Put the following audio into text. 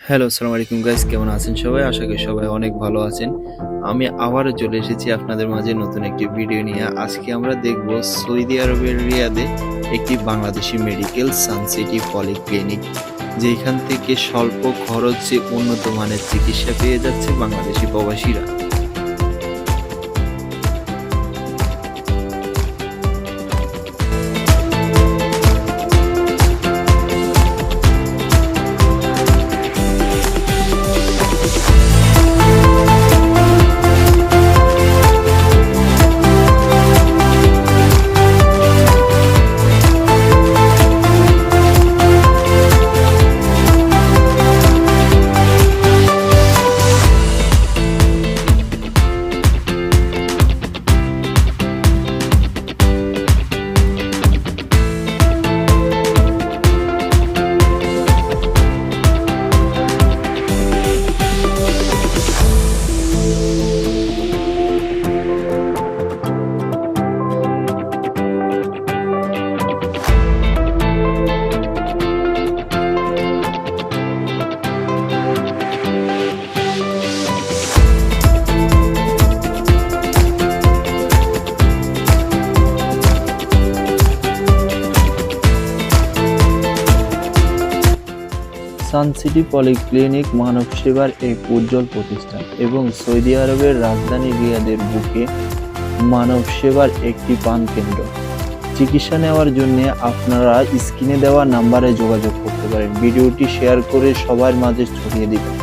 Hello, আসসালামু আলাইকুম guys, কেমন আছেন সবাই? আশা করি সবাই অনেক ভালো আছেন। আমি আবারও চলে এসেছি আপনাদের মাঝে নতুন একটি ভিডিও নিয়ে। আজকে আমরা দেখব সৌদি আরবের রিয়াদে একটি বাংলাদেশি মেডিকেল সানসিটি পলিক্লিনিক, যেখান থেকে স্বল্প খরচে উন্নত মানের চিকিৎসা পেয়ে যাচ্ছে বাংলাদেশি প্রবাসীরা। সানসিটি পলিক্লিনিক মানব সেবার এক উজ্জ্বল প্রতিষ্ঠান এবং সৌদি আরবের রাজধানী রিয়াদের বুকে মানব সেবার একটি প্রাণকেন্দ্র। চিকিৎসা নেওয়ার জন্য আপনারা স্ক্রিনে দেওয়া নাম্বারে যোগাযোগ করতে পারেন। ভিডিওটি শেয়ার করে সবার মাঝে ছড়িয়ে দিবেন।